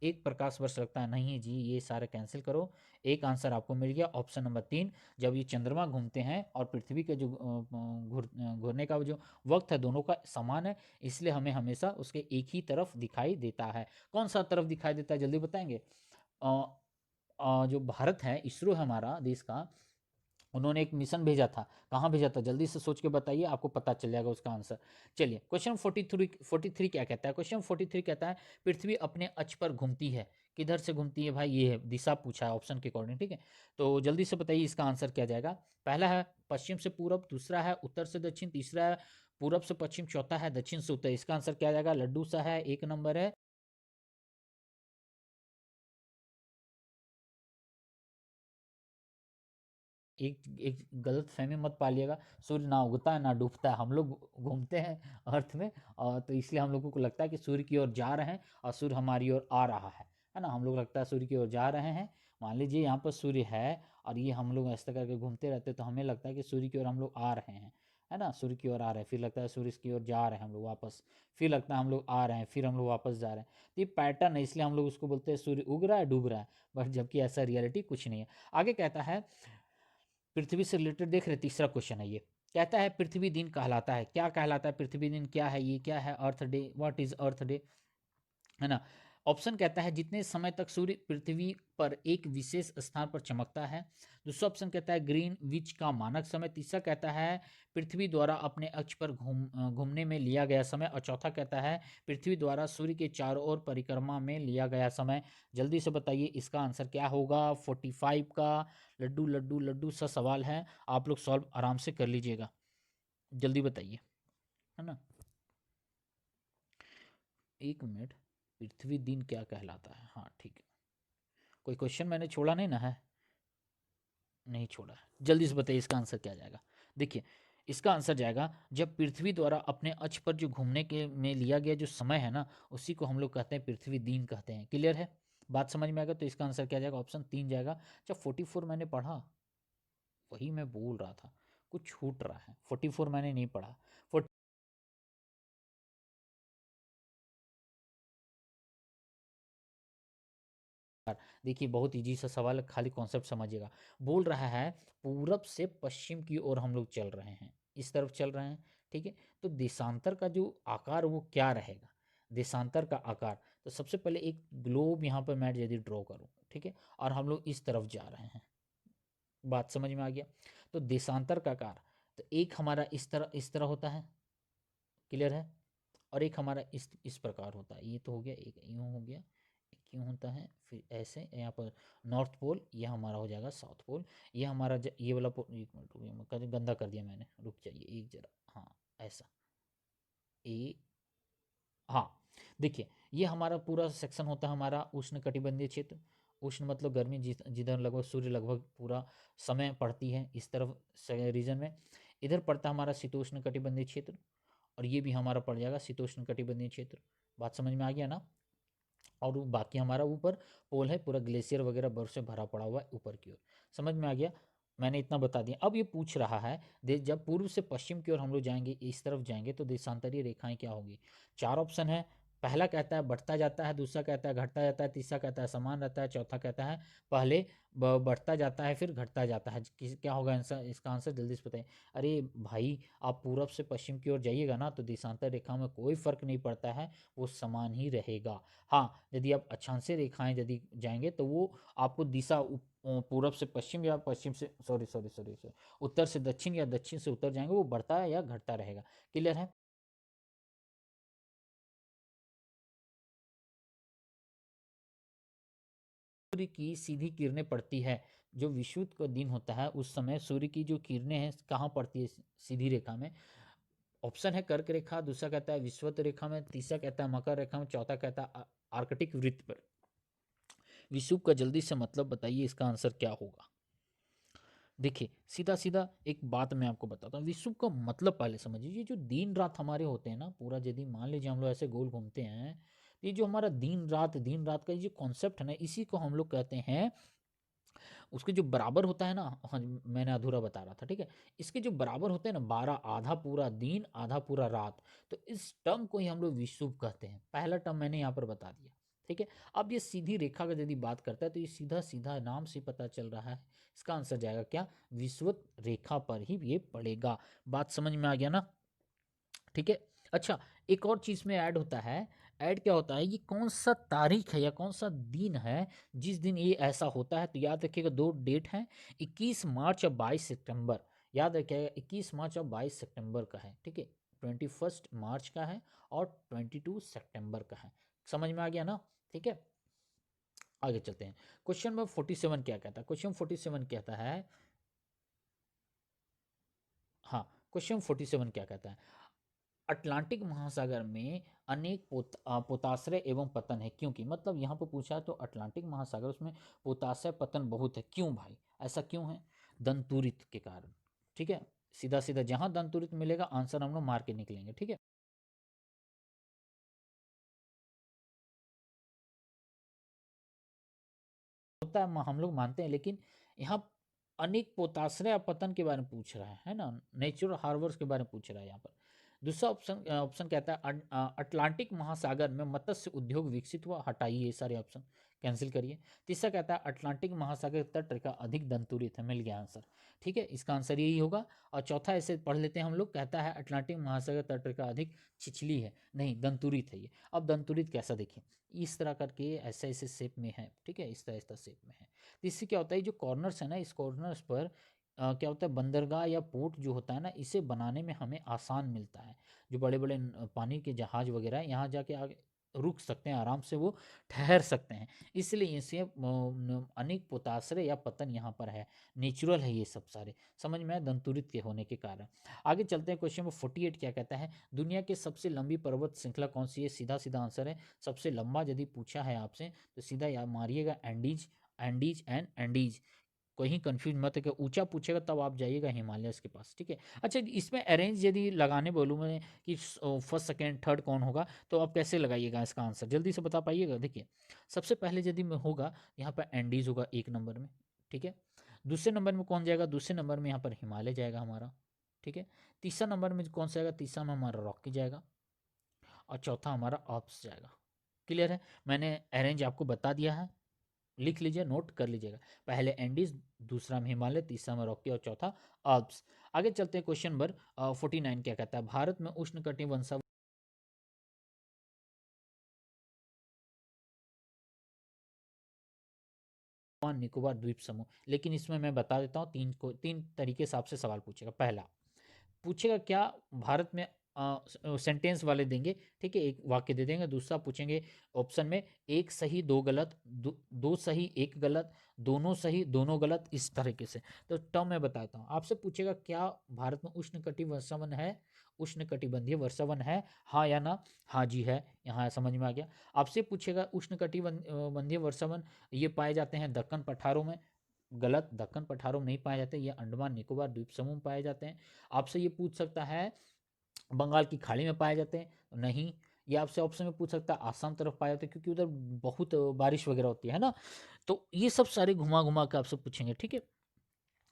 एक प्रकाश वर्ष लगता है, नहीं जी, ये सारे कैंसिल करो, एक आंसर आपको मिल गया ऑप्शन नंबर 3, जब ये चंद्रमा घूमते हैं और पृथ्वी के जो घूरने का जो वक्त है दोनों का समान है, इसलिए हमें हमेशा उसके एक ही तरफ दिखाई देता है। कौन सा तरफ दिखाई देता है जल्दी बताएंगे। जो भारत है, इसरो है हमारा देश का, उन्होंने एक मिशन भेजा था, कहाँ भेजा था, जल्दी से सोच के बताइए, आपको पता चल जाएगा उसका आंसर। चलिए क्वेश्चन 43 क्या कहता है, क्वेश्चन 43 कहता है पृथ्वी अपने अक्ष पर घूमती है, किधर से घूमती है भाई, ये है दिशा पूछा है ऑप्शन के अकॉर्डिंग, ठीक है। तो जल्दी से बताइए इसका आंसर क्या जाएगा। पहला है पश्चिम से पूरब, दूसरा है उत्तर से दक्षिण, तीसरा है पूरब से पश्चिम, चौथा है दक्षिण से उत्तर, इसका आंसर क्या जाएगा, लड्डू सा है, 1 नंबर है। एक एक गलत फहमी मत पालिएगा, सूर्य ना उगता है ना डूबता है, हम लोग घूमते हैं अर्थ में, और तो इसलिए हम लोगों को लगता है कि सूर्य की ओर जा रहे हैं और सूर्य हमारी ओर आ रहा है ना, हम लोग लगता है सूर्य की ओर जा रहे हैं। मान लीजिए यहाँ पर सूर्य है और ये हम लोग ऐसा करके घूमते रहते हैं, तो हमें लगता है कि सूर्य की ओर हम लोग आ रहे हैं, है ना, सूर्य की ओर आ रहे हैं, फिर लगता है सूर्य की ओर जा रहे हैं हम लोग वापस, फिर लगता है हम लोग आ रहे हैं, फिर हम लोग वापस जा रहे हैं, तो ये पैटर्न है, इसलिए हम लोग उसको बोलते हैं सूर्य उग रहा है डूब रहा है, बट जबकि ऐसा रियलिटी कुछ नहीं है। आगे कहता है पृथ्वी से रिलेटेड देख रहे, तीसरा क्वेश्चन है ये, कहता है पृथ्वी दिन कहलाता है, क्या कहलाता है पृथ्वी दिन, क्या है ये, क्या है earth day, what is earth day, है ना। ऑप्शन कहता है जितने समय तक सूर्य पृथ्वी पर एक विशेष स्थान पर चमकता है, दूसरा ऑप्शन कहता है ग्रीन विच का मानक समय, तीसरा कहता है पृथ्वी द्वारा अपने अक्ष पर घूमने में लिया गया समय, और चौथा कहता है पृथ्वी द्वारा सूर्य के चारों ओर परिक्रमा में लिया गया समय। जल्दी से बताइए इसका आंसर क्या होगा। 45 का लड्डू लड्डू लड्डू सा सवाल है, आप लोग सॉल्व आराम से कर लीजिएगा, जल्दी बताइए, है ना। 1 मिनट, पृथ्वी दिन क्या कहलाता है, हाँ ठीक है, कोई क्वेश्चन मैंने छोड़ा नहीं ना है, नहीं छोड़ा है, जल्दी से बताइए इसका आंसर क्या जाएगा। देखिए इसका आंसर जाएगा जब पृथ्वी द्वारा अपने अक्ष पर जो घूमने के में लिया गया जो समय है ना, उसी को हम लोग कहते हैं पृथ्वी दिन कहते हैं, क्लियर है, बात समझ में आएगा। तो इसका आंसर क्या जाएगा, ऑप्शन 3 जाएगा। जब 44 मैंने पढ़ा, वही मैं बोल रहा था, कुछ छूट रहा है, 44 मैंने नहीं पढ़ा। देखिए बहुत इजी सा सवाल है, खाली कॉन्सेप्ट समझिएगा। बोल रहा है पूरब से पश्चिम की ओर हम लोग चल रहे हैं, इस तरफ चल रहे हैं, ठीक है। तो देशांतर का जो आकार वो क्या रहेगा, देशांतर का आकार, तो सबसे पहले एक ग्लोब यहाँ पर मैं यदि ड्रॉ करूँ, ठीक है, और हम लोग इस तरफ जा रहे हैं, बात समझ में आ गया। तो देशांतर का आकार, तो एक हमारा इस तरह होता है, क्लियर है, और एक हमारा इस प्रकार होता है, ये तो हो गया, एक यूँ हो गया, एक यूँ होता है, फिर ऐसे यहाँ पर नॉर्थ पोल, ये हमारा हो जाएगा साउथ पोल, ये हमारा ये वाला पोल, 1 मिनट रुकिए, गंदा कर दिया मैंने, रुक जाइए एक जरा, हाँ ऐसा, ए, हाँ देखिए ये हमारा पूरा सेक्शन होता है हमारा उष्ण कटिबंधीय क्षेत्र, उष्ण मतलब गर्मी, जिधर लगभग सूर्य लगभग पूरा समय पड़ती है इस तरफ रीजन में, इधर पड़ता है हमारा शीतोष्ण कटिबंधीय क्षेत्र, और ये भी हमारा पड़ जाएगा शीतोष्ण कटिबंधीय क्षेत्र, बात समझ में आ गया ना। और बाकी हमारा ऊपर पोल है, पूरा ग्लेशियर वगैरह बर्फ से भरा पड़ा हुआ है ऊपर की ओर, समझ में आ गया, मैंने इतना बता दिया। अब ये पूछ रहा है जब पूर्व से पश्चिम की ओर हम लोग जाएंगे, इस तरफ जाएंगे, तो देशांतरीय रेखाएं क्या होगी। 4 ऑप्शन है, पहला कहता है बढ़ता जाता है, दूसरा कहता है घटता जाता है, तीसरा कहता है समान रहता है, चौथा कहता है पहले बढ़ता जाता है फिर घटता जाता है, क्या होगा आंसर, इसका आंसर जल्दी से बताएं। अरे भाई आप पूरब से पश्चिम की ओर जाइएगा ना, तो देशांतर रेखा में कोई फर्क नहीं पड़ता है, वो समान ही रहेगा। हाँ यदि आप अक्षांशीय रेखाएं यदि जाएंगे तो वो आपको दिशा पूरब से पश्चिम या पश्चिम से सॉरी उत्तर से दक्षिण या दक्षिण से उत्तर जाएंगे, वो बढ़ता है या घटता रहेगा। क्लियर है? सूर्य की सीधी किरणें पड़ती है, जो विषुवत का दिन होता है उस समय सूर्य की जो किरणें हैं कहाँ पड़ती है? सीधी रेखा में। ऑप्शन है कर्क रेखा, दूसरा कहता है विषुवत रेखा में, तीसरा कहता है मकर रेखा में, चौथा कहता है आर्कटिक वृत्त पर। विषुव का जल्दी से मतलब बताइए, इसका आंसर क्या होगा? देखिए सीधा सीधा एक बात मैं आपको बताता हूँ, विषुव का मतलब पहले समझिए। ये जो दिन रात हमारे होते हैं ना, पूरा यदि मान लीजिए हम लोग ऐसे गोल घूमते हैं, ये जो हमारा दिन रात का ये जो कॉन्सेप्ट है ना, इसी को हम लोग कहते हैं, उसके जो बराबर होता है ना, हाँ मैंने अधूरा बता रहा था, ठीक है। इसके जो बराबर होते हैं ना 12, आधा पूरा दिन आधा पूरा रात, तो इस टर्म को ही हम लोग विषुव कहते हैं। पहला टर्म मैंने यहाँ पर बता दिया, ठीक है। अब ये सीधी रेखा का यदि बात करता है तो ये सीधा सीधा नाम से पता चल रहा है, इसका आंसर जाएगा क्या? विषुवत रेखा पर ही ये पड़ेगा। बात समझ में आ गया ना? ठीक है। अच्छा, एक और चीज़ में ऐड होता है। ऐड क्या होता है? ये कौन सा तारीख है या कौन सा दिन है जिस दिन ये ऐसा होता है? तो याद रखिएगा, दो डेट हैं, 21 मार्च और 22 सितंबर। याद रखिएगा 21 मार्च और 22 सितंबर का है, ठीक है। 21 मार्च का है और 22 सितंबर का है। समझ में आ गया ना? ठीक है, आगे चलते हैं। क्वेश्चन नंबर 47 क्या कहता है? क्वेश्चन 47 कहता है, हाँ, क्वेश्चन 47 क्या कहता है? अटलांटिक महासागर में अनेक पोताश्रय एवं पतन है, क्योंकि मतलब यहाँ पर पूछा है तो अटलांटिक महासागर, उसमें पोताश्रय पतन बहुत है, क्यों भाई? ऐसा क्यों है? दंतुरित के कारण, ठीक है। सीधा सीधा जहां दंतुरित मिलेगा आंसर हम लोग मार के निकलेंगे, ठीक है। होता है, हम लोग मानते हैं, लेकिन यहाँ अनेक पोताश्रय पतन के बारे में पूछ रहा है ना, नेचुरल हार्बर्स के बारे में पूछ रहा है यहाँ पर। दूसरा ऑप्शन ऑप्शन कहता है अटलांटिक महासागर में मत्स्य उद्योग विकसित हुआ, हटाइए ये सारे ऑप्शन, कैंसिल करिए। तीसरा कहता है अटलांटिक महासागर तट रेखा अधिक दंतुरित है, मिल गया आंसर, ठीक है, इसका आंसर यही होगा। और चौथा ऐसे पढ़ लेते हैं हम लोग, कहता है अटलांटिक महासागर तट रेखा अधिक छिछली है, नहीं दंतुरित है ये। अब दंतुरित कैसा देखिए, इस तरह करके ऐसे ऐसे शेप में है, ठीक है, इस तरह शेप में है। तो इससे क्या होता है, जो कॉर्नर्स है ना, इस कॉर्नर्स पर क्या होता है, बंदरगाह या पोर्ट जो होता है ना, इसे बनाने में हमें आसान मिलता है। जो बड़े बड़े पानी के जहाज वगैरह हैं, यहाँ जाके आगे रुक सकते हैं, आराम से वो ठहर सकते हैं, इसलिए इसे अनेक पोताश्रय या पतन यहाँ पर है, नेचुरल है ये सब सारे। समझ में आया, दंतुरित के होने के कारण। आगे चलते हैं, क्वेश्चन नंबर 48 क्या कहता है? दुनिया की सबसे लंबी पर्वत श्रृंखला कौन सी है? सीधा सीधा आंसर है, सबसे लंबा यदि पूछा है आपसे तो सीधा याद मारिएगा, एंडीज, एंडीज एंड एंडीज। कहीं कंफ्यूज मत है कि ऊंचा पूछेगा तब आप जाइएगा हिमालयस के पास, ठीक है। अच्छा, इसमें अरेंज यदि लगाने बोलूँ मैं कि फर्स्ट सेकंड थर्ड कौन होगा, तो आप कैसे लगाइएगा इसका आंसर, जल्दी से बता पाइएगा? देखिए सबसे पहले यदि में होगा यहाँ पर एंडीज होगा एक नंबर में, ठीक है। दूसरे नंबर में कौन जाएगा? दूसरे नंबर में यहाँ पर हिमालय जाएगा हमारा, ठीक है। तीसरा नंबर में कौन सा आएगा? तीसरा में हमारा रॉकी जाएगा, और चौथा हमारा ऑप्स जाएगा। क्लियर है? मैंने अरेंज आपको बता दिया है, लिख लीजिए, नोट कर लीजिएगा। पहले एंडीज, दूसरा में हिमालय, तीसरा में रॉकी और चौथा अल्प्स। आगे चलते हैं, क्वेश्चन नंबर 49 क्या कहता है? भारत में उष्ण कटिबंधीय निकोबार द्वीप समूह, लेकिन इसमें मैं बता देता हूँ, तीन तरीके से आपसे सवाल पूछेगा। पहला पूछेगा क्या, भारत में सेंटेंस वाले देंगे, ठीक है, एक वाक्य दे देंगे। दूसरा पूछेंगे ऑप्शन में एक सही दो गलत, दो सही एक गलत, दोनों सही दोनों गलत, इस तरीके से। तो टर्म मैं बताता हूँ आपसे, पूछेगा क्या भारत में उष्ण कटिबंधीय वर्षावन है? उष्ण कटिबंधीय वर्षावन है, हाँ या ना? हाँ जी है, यहाँ समझ में आ गया। आपसे पूछेगा उष्ण कटिबंधीय वर्षावन ये पाए जाते हैं दक्कन पठारों में, गलत, दक्कन पठारों में नहीं पाए जाते, ये अंडमान निकोबार द्वीप समूह में पाए जाते हैं। आपसे ये पूछ सकता है बंगाल की खाड़ी में पाए जाते हैं, नहीं। ये आपसे ऑप्शन में पूछ सकता है आसाम तरफ पाए जाते हैं, क्योंकि उधर बहुत बारिश वगैरह होती है ना। तो ये सब सारे घुमा घुमा के आपसे पूछेंगे, ठीक है।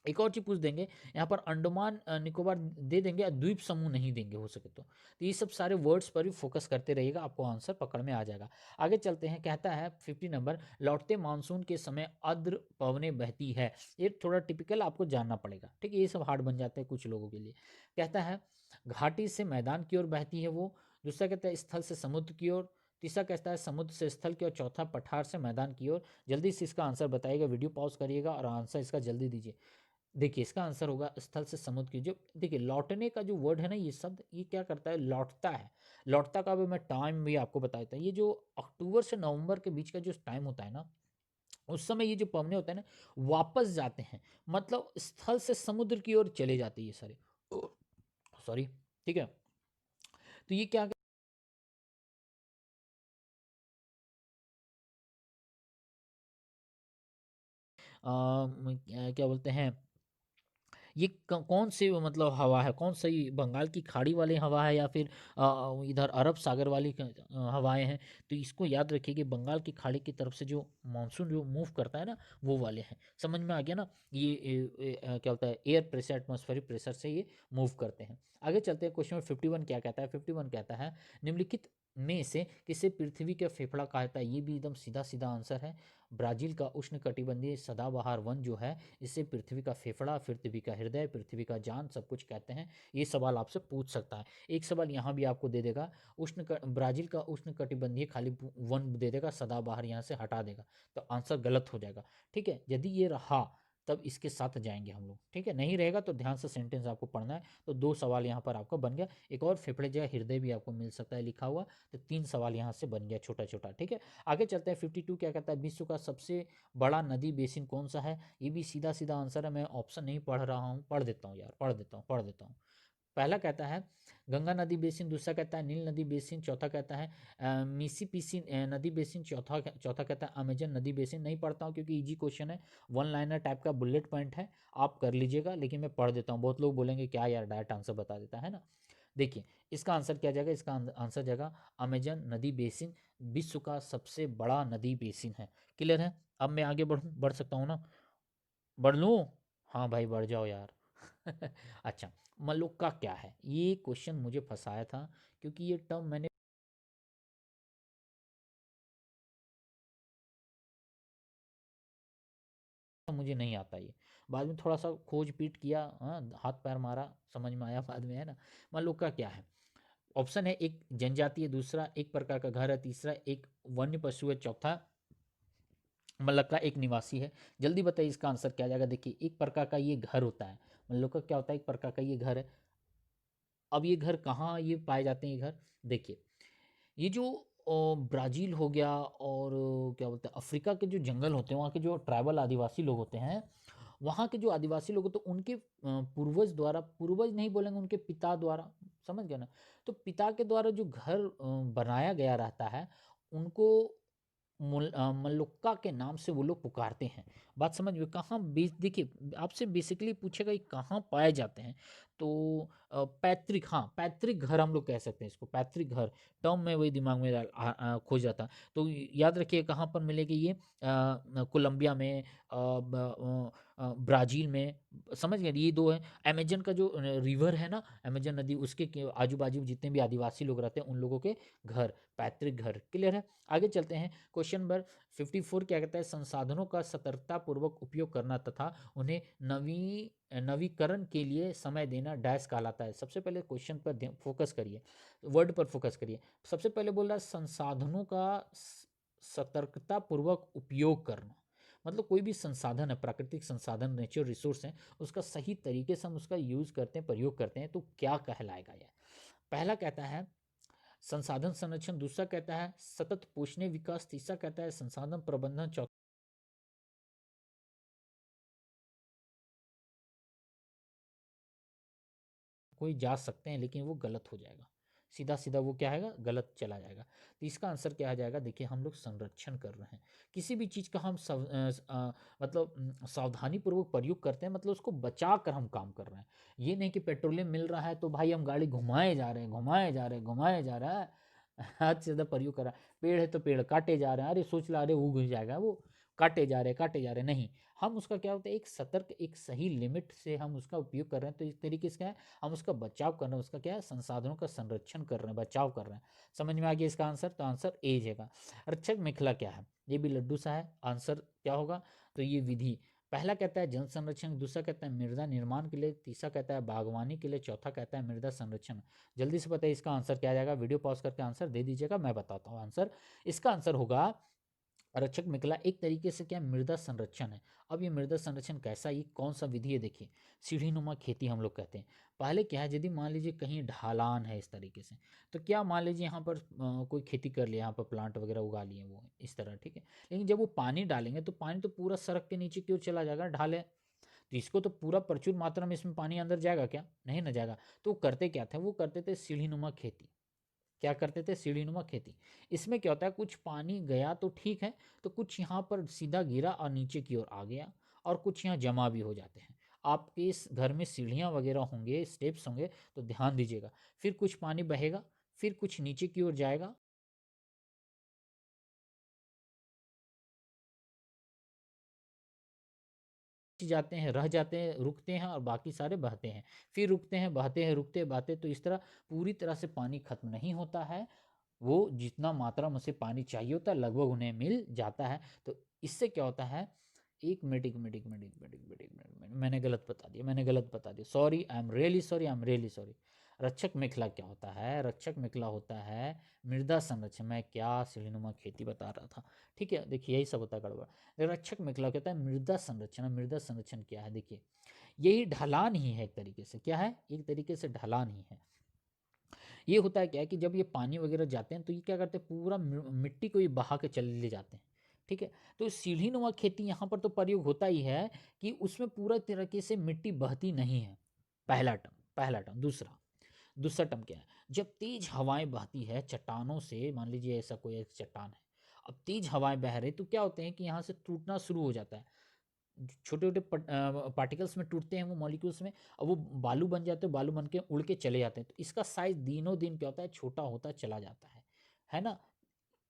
एक और चीज पूछ देंगे, यहाँ पर अंडमान निकोबार दे देंगे, द्वीप समूह नहीं देंगे हो सके तो ये सब सारे वर्ड्स पर भी फोकस करते रहिएगा, आपको आंसर पकड़ में आ जाएगा। आगे चलते हैं, कहता है 50 नंबर, लौटते मानसून के समय आर्द्र पवनें बहती है। ये थोड़ा टिपिकल आपको जानना पड़ेगा, ठीक है, ये सब हार्ड बन जाते हैं कुछ लोगों के लिए। कहता है घाटी से मैदान की ओर बहती है वो। दूसरा कहता है स्थल से समुद्र की ओर। तीसरा कहता है समुद्र से स्थल की, और चौथा पठार से मैदान की ओर। जल्दी से इसका आंसर बताइएगा, वीडियो पॉज करिएगा और आंसर इसका जल्दी दीजिए। देखिए इसका आंसर होगा स्थल से समुद्र की। जो देखिए लौटने का जो वर्ड है ना, ये शब्द ये क्या करता है, लौटता है। लौटता का भी मैं टाइम भी आपको बता देता हूँ। ये जो अक्टूबर से नवंबर के बीच का जो टाइम होता है ना, उस समय ये जो पवने होते हैं ना, वापस जाते हैं, मतलब स्थल से समुद्र की ओर चले जाते हैं ये सारे। सॉरी, ठीक है। तो ये क्या क्या बोलते हैं, ये कौन सी मतलब हवा है, कौन सी बंगाल की खाड़ी वाली हवा है या फिर इधर अरब सागर वाली हवाएं हैं। तो इसको याद रखिए कि बंगाल की खाड़ी की तरफ से जो मानसून जो मूव करता है ना, वो वाले हैं। समझ में आ गया ना, ये क्या होता है, एयर प्रेशर, एटमॉस्फेरिक प्रेशर से ये मूव करते हैं। आगे चलते हैं, क्वेश्चन 51 क्या कहता है। 51 कहता है निम्नलिखित में से किसे पृथ्वी का फेफड़ा कहता है। ये भी एकदम सीधा सीधा आंसर है। ब्राजील का उष्णकटिबंधीय सदाबहार वन जो है, इसे पृथ्वी का फेफड़ा, पृथ्वी का हृदय, पृथ्वी का जान सब कुछ कहते हैं। ये सवाल आपसे पूछ सकता है। एक सवाल यहाँ भी आपको दे देगा, ब्राजील का उष्णकटिबंधीय खाली वन दे देगा, सदाबहार यहाँ से हटा देगा, तो आंसर गलत हो जाएगा। ठीक है, यदि ये रहा तब इसके साथ जाएंगे हम लोग, ठीक है। नहीं रहेगा तो ध्यान से सेंटेंस आपको पढ़ना है। तो 2 सवाल यहाँ पर आपका बन गया। एक और फेफड़े जगह हृदय भी आपको मिल सकता है लिखा हुआ, तो 3 सवाल यहाँ से बन गया छोटा छोटा, ठीक है। आगे चलते हैं, 52 क्या कहता है, विश्व का सबसे बड़ा नदी बेसिन कौन सा है। ये भी सीधा सीधा आंसर है। मैं ऑप्शन नहीं पढ़ रहा हूँ, पढ़ देता हूँ यार, पढ़ देता हूँ। पहला कहता है गंगा नदी बेसिन, दूसरा कहता है नील नदी बेसिन, चौथा कहता है मिसिसिपी नदी बेसिन, चौथा कहता है अमेजन नदी बेसिन। नहीं पढ़ता हूँ क्योंकि इजी क्वेश्चन है, वन लाइनर टाइप का बुलेट पॉइंट है, आप कर लीजिएगा, लेकिन मैं पढ़ देता हूँ। बहुत लोग बोलेंगे क्या यार डायरेक्ट आंसर बता देता है ना। देखिए इसका आंसर क्या जाएगा, इसका आंसर जाएगा अमेजन नदी बेसिन, विश्व का सबसे बड़ा नदी बेसिन है। क्लियर है। अब मैं आगे बढ़ सकता हूँ ना, बढ़ लूँ। हाँ भाई बढ़ जाओ यार। अच्छा, मलुक्का क्या है, ये क्वेश्चन मुझे फंसाया था, क्योंकि ये टर्म मैंने मुझे नहीं आता ये। बाद में थोड़ा सा खोज पीट किया, हाँ, हाथ पैर मारा, समझ में आया बाद में, है ना। मलुक्का क्या है। ऑप्शन है, एक जनजाति है, दूसरा एक प्रकार का घर है, तीसरा एक वन्य पशु है, चौथा मलक्का एक निवासी है। जल्दी बताइए इसका आंसर क्या जाएगा। देखिए एक प्रकार का ये घर होता है, मलक्का क्या होता है, एक प्रकार का ये घर है। अब ये घर कहाँ ये पाए जाते हैं ये घर, देखिए ये जो ब्राज़ील हो गया और क्या बोलते हैं अफ्रीका के जो जंगल होते हैं, वहाँ के जो ट्राइबल आदिवासी लोग होते हैं, वहाँ के जो आदिवासी लोग होते हैं उनके पूर्वज द्वारा, पूर्वज नहीं बोलेंगे, उनके पिता द्वारा, समझ गए ना। तो पिता के द्वारा जो घर बनाया गया रहता है, उनको मल्लुक्का के नाम से वो लोग पुकारते हैं। बात समझ में, कहाँ देखिए आपसे बेसिकली पूछेगा ये कहाँ पाए जाते हैं। तो पैतृक, हाँ पैतृक घर हम लोग कह सकते हैं इसको, पैतृक घर टर्म में वही दिमाग में खो जाता। तो याद रखिए कहाँ पर मिलेगी ये, कोलंबिया में, ब्राज़ील में, समझ गए, ये 2 है। अमेज़न का जो रिवर है ना, अमेज़न नदी, उसके आजू-बाजू जितने भी आदिवासी लोग रहते हैं उन लोगों के घर, पैतृक घर। क्लियर है। आगे चलते हैं, क्वेश्चन नंबर 54 क्या कहता है, संसाधनों का सतर्कतापूर्वक उपयोग करना तथा उन्हें नवीकरण के लिए समय देना डैश कहलाता है। सबसे पहले क्वेश्चन पर फोकस करिए, वर्ड पर फोकस करिए। सबसे पहले बोल रहा है संसाधनों का सतर्कतापूर्वक उपयोग करना, मतलब कोई भी संसाधन है, प्राकृतिक संसाधन, नेचुरल रिसोर्स है, उसका सही तरीके से हम उसका यूज करते हैं, प्रयोग करते हैं, तो क्या कहलाएगा यह। पहला कहता है संसाधन संरक्षण, दूसरा कहता है सतत पोषणीय विकास, तीसरा कहता है संसाधन प्रबंधन, चौथा कोई जा सकते हैं लेकिन वो गलत हो जाएगा, सीधा सीधा वो क्या है, गलत चला जाएगा। तो इसका आंसर क्या आ जाएगा, देखिए हम लोग संरक्षण कर रहे हैं, किसी भी चीज़ का हम मतलब सावधानी पूर्वक प्रयोग करते हैं, मतलब उसको बचा कर हम काम कर रहे हैं। ये नहीं कि पेट्रोलियम मिल रहा है तो भाई हम गाड़ी घुमाए जा रहे हैं, घुमाए जा रहे हैं, घुमाए जा रहा है। हद से ज़्यादा प्रयोग कर रहा है। पेड़ है तो पेड़ काटे जा रहे हैं, अरे सोच ला, अरे वो घुस जाएगा, वो काटे जा रहे हैं, काटे जा रहे हैं, नहीं। हम उसका क्या होता है, एक सतर्क, एक सही लिमिट से हम उसका उपयोग कर रहे हैं, तो इस तरीके से क्या है, हम उसका बचाव कर रहे हैं, उसका क्या है, संसाधनों का संरक्षण कर रहे हैं, बचाव कर रहे हैं। समझ में आ गया इसका आंसर, तो आंसर ए जाएगा। रक्षक मेखला क्या है, ये भी लड्डू सा है, आंसर क्या होगा, तो ये विधि, पहला कहता है जल संरक्षण, दूसरा कहता है मृदा निर्माण के लिए, तीसरा कहता है बागवानी के लिए, चौथा कहता है मृदा संरक्षण। जल्दी से बताइए इसका आंसर क्या आ जाएगा, वीडियो पॉज करके आंसर दे दीजिएगा, मैं बताता हूँ आंसर। इसका आंसर होगा रक्षक मिकला एक तरीके से क्या मृदा संरक्षण है। अब ये मृदा संरक्षण कैसा, ये कौन सा विधि है, देखिए सीढ़ी नुमा खेती हम लोग कहते हैं। पहले क्या है, यदि मान लीजिए कहीं ढालान है इस तरीके से, तो क्या मान लीजिए यहाँ पर कोई खेती कर लिया, यहाँ पर प्लांट वगैरह उगा लिए वो इस तरह, ठीक है। लेकिन जब वो पानी डालेंगे तो पानी तो पूरा सड़क के नीचे की ओर चला जाएगा, ढाले तो इसको तो पूरा प्रचुर मात्रा में इसमें पानी अंदर जाएगा क्या, नहीं ना जाएगा। तो वो करते क्या थे, वो करते थे सीढ़ी नुमा खेती। क्या करते थे, सीढ़ीनुमा खेती। इसमें क्या होता है, कुछ पानी गया तो ठीक है, तो कुछ यहाँ पर सीधा गिरा और नीचे की ओर आ गया, और कुछ यहाँ जमा भी हो जाते हैं। आपके इस घर में सीढ़ियाँ वगैरह होंगे, स्टेप्स होंगे, तो ध्यान दीजिएगा। फिर कुछ पानी बहेगा, फिर कुछ नीचे की ओर जाएगा, जाते हैं, रह जाते हैं, रुकते हैं, और बाकी सारे बहते हैं। फिर रुकते हैं, बहते हैं, रुकते बहते, तो इस तरह पूरी तरह से पानी खत्म नहीं होता है। वो जितना मात्रा में उसे पानी चाहिए होता है लगभग उन्हें मिल जाता है। तो इससे क्या होता है, एक मिनट एक मिनट एक मिनट एक मिनट एक मिनट एक मिनट, मैंने गलत बता दिया, मैंने गलत बता दिया, sorry, I am really sorry, I am really sorry. रक्षक मेखला क्या होता है, रक्षक मेखला होता है मृदा संरक्षण। मैं क्या सीढ़ीनुमा खेती बता रहा था, ठीक है। देखिए यही सब होता है गड़बड़। रक्षक मेखला कहता है मृदा संरक्षण। मृदा संरक्षण क्या है, देखिए यही ढलान ही है एक तरीके से, क्या है, एक तरीके से ढलान ही है। ये होता है क्या है कि जब ये पानी वगैरह जाते हैं तो ये क्या करते हैं, पूरा मिट्टी को ये बहा के चले ले जाते हैं, ठीक है। तो सीढ़ी नुमा खेती यहाँ पर तो प्रयोग होता ही है कि उसमें पूरा तरीके से मिट्टी बहती नहीं है। पहला टर्म, पहला टर्म। दूसरा, दूसरा टर्म क्या है, जब तेज हवाएं बहती है चट्टानों से, मान लीजिए ऐसा कोई एक चट्टान है, अब तेज हवाएं बह रही, तो क्या होते हैं कि यहाँ से टूटना शुरू हो जाता है। छोटे छोटे पार्टिकल्स में टूटते हैं वो मॉलिक्यूल्स में, और वो बालू बन जाते हैं, बालू बन के उड़ के चले जाते हैं। तो इसका साइज दिनों दिन क्या होता है, छोटा होता चला जाता है ना।